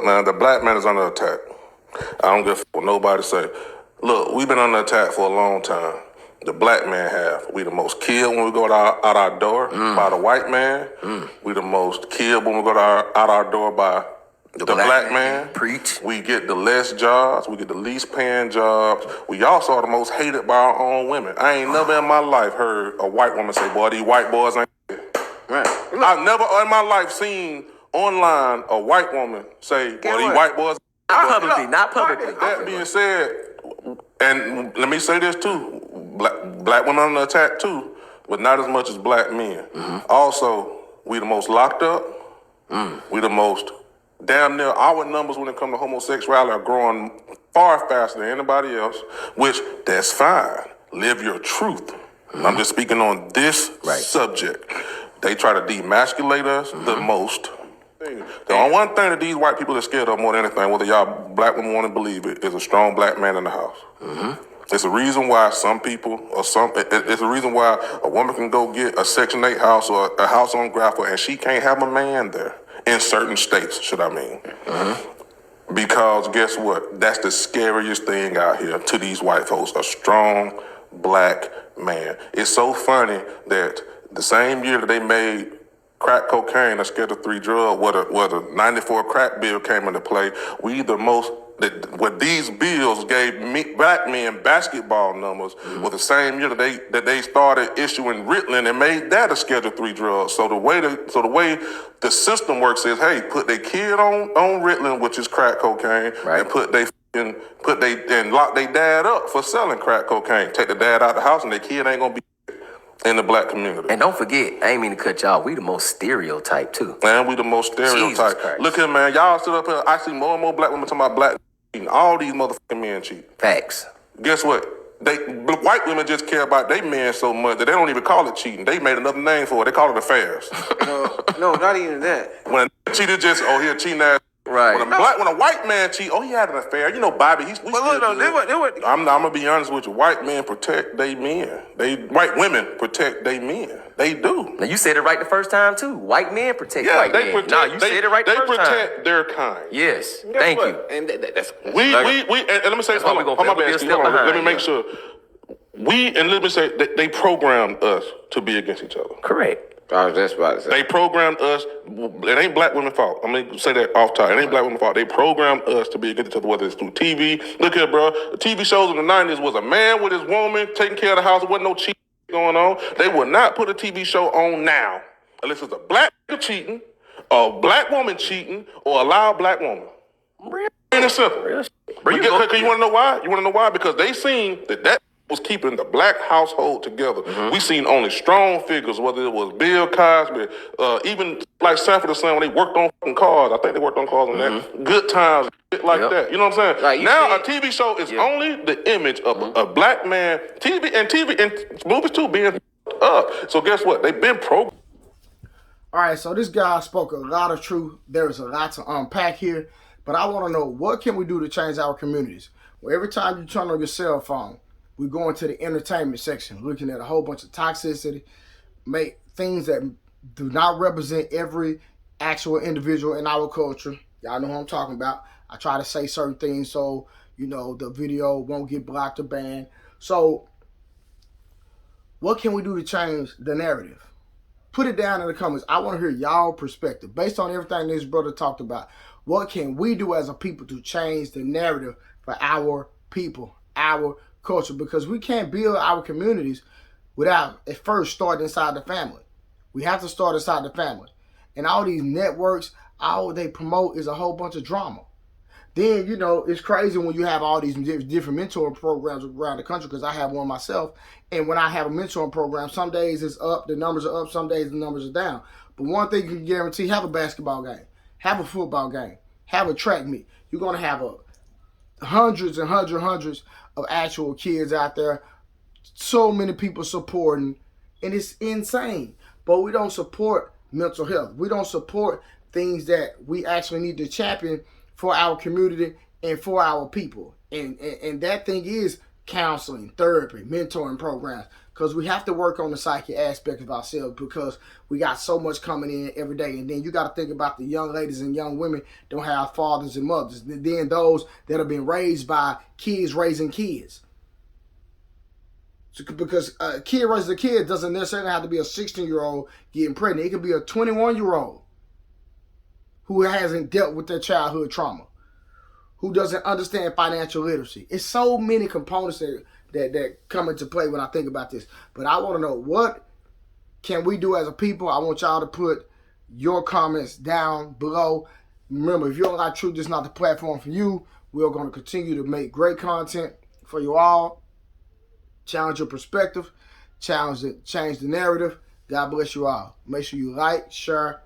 Look, man, the black man is under attack. I don't give what nobody say. Look, we've been under attack for a long time. The black man have. We the most killed when we go out our door by the white man. We the most killed when we go out our door by the black man. Preach. We get the less jobs. We get the least paying jobs. We also are the most hated by our own women. I ain't never in my life heard a white woman say, boy, these white boys ain't Right. I've never in my life seen online a white woman say, boy, these white boys Not publicly. That being said, and let me say this too, black women under attack too, but not as much as black men. Also, we the most locked up. We the most, damn near, our numbers when it comes to homosexuality are growing far faster than anybody else, which that's fine. Live your truth. I'm just speaking on this subject. They try to demasculate us the most. The only one thing that these white people are scared of more than anything, whether y'all black women want to believe it, is a strong black man in the house. It's a reason why some people, it's a reason why a woman can go get a Section 8 house or a house on Grapple and she can't have a man there in certain states, should I mean. Because guess what? That's the scariest thing out here to these white folks, a strong black man. It's so funny that the same year that they made crack cocaine a Schedule 3 drug, where the 94 crack bill came into play, what these bills gave black men basketball numbers was the same year that they started issuing Ritalin and made that a Schedule 3 drug. So the way the system works is, hey, put their kid on Ritalin, which is crack cocaine, and lock their dad up for selling crack cocaine. Take the dad out the house and their kid ain't gonna be in the black community. And don't forget, I ain't mean to cut y'all, we the most stereotyped too. Man, we the most stereotyped. Look here, man, y'all sit up here, I see more and more black women talking about black cheating. All these motherfucking men cheat. Facts. Guess what? White women just care about their men so much that they don't even call it cheating. They made another name for it. They call it affairs. No, not even that. When a cheater just, he a cheating ass. Right. When a white man cheat, he had an affair. You know, Bobby, I'm gonna be honest with you. White men protect their men. White women protect their men. They do. Now you said it right the first time too. White men protect white men. You said it right the first time. They protect their kind. Yes. Thank you. And that's and let me say something. Let me make sure. Let me say they programmed us to be against each other. Correct. I was just about to say. They programmed us. It ain't black women's fault. I'm going to say that off top. It ain't black women's fault. They programmed us to be against each other, whether it's through TV. Look here, bro. The TV shows in the 90s was a man with his woman taking care of the house. There wasn't no cheating going on. They would not put a TV show on now unless it's a black nigga cheating, a black woman cheating, or a loud black woman. Real and simple. You want to know why? You want to know why? Because they seen that was keeping the black household together. We seen only strong figures, whether it was Bill Cosby, even like Sanford and Son when they worked on fucking cars. I think they worked on cars on that. Good times, shit like that. You know what I'm saying? Like now a TV show is only the image of a black man. TV and movies too being up. So guess what? They've been programmed. All right, so this guy spoke a lot of truth. There is a lot to unpack here, but I want to know, what can we do to change our communities? Well, every time you turn on your cell phone, we go into the entertainment section, looking at a whole bunch of toxicity, make things that do not represent every actual individual in our culture. Y'all know who I'm talking about. I try to say certain things so, the video won't get blocked or banned. So what can we do to change the narrative? Put it down in the comments. I want to hear y'all perspective. Based on everything this brother talked about, what can we do as a people to change the narrative for our people, our culture? Because we can't build our communities without at first starting inside the family. We have to start inside the family. And all these networks, all they promote is a whole bunch of drama. Then, it's crazy when you have all these different mentoring programs around the country, because I have one myself. And when I have a mentoring program, some days it's up, the numbers are up, some days the numbers are down. But one thing you can guarantee, have a basketball game, have a football game, have a track meet. You're going to have hundreds and hundreds of actual kids out there. So many people supporting, and it's insane. But we don't support mental health. We don't support things that we actually need to champion for our community and for our people. And that thing is counseling, therapy, mentoring programs, because we have to work on the psyche aspect of ourselves, because we got so much coming in every day. And then you got to think about the young ladies and young women don't have fathers and mothers. And then those that have been raised by kids raising kids. So, because a kid raising a kid doesn't necessarily have to be a 16-year-old getting pregnant. It could be a 21-year-old who hasn't dealt with their childhood trauma, who doesn't understand financial literacy. It's so many components that come into play when I think about this. But I want to know, what can we do as a people? I want y'all to put your comments down below. Remember, if you don't like truth, this is not the platform for you. We're going to continue to make great content for you all. Challenge your perspective. Change the narrative. God bless you all. Make sure you like, share,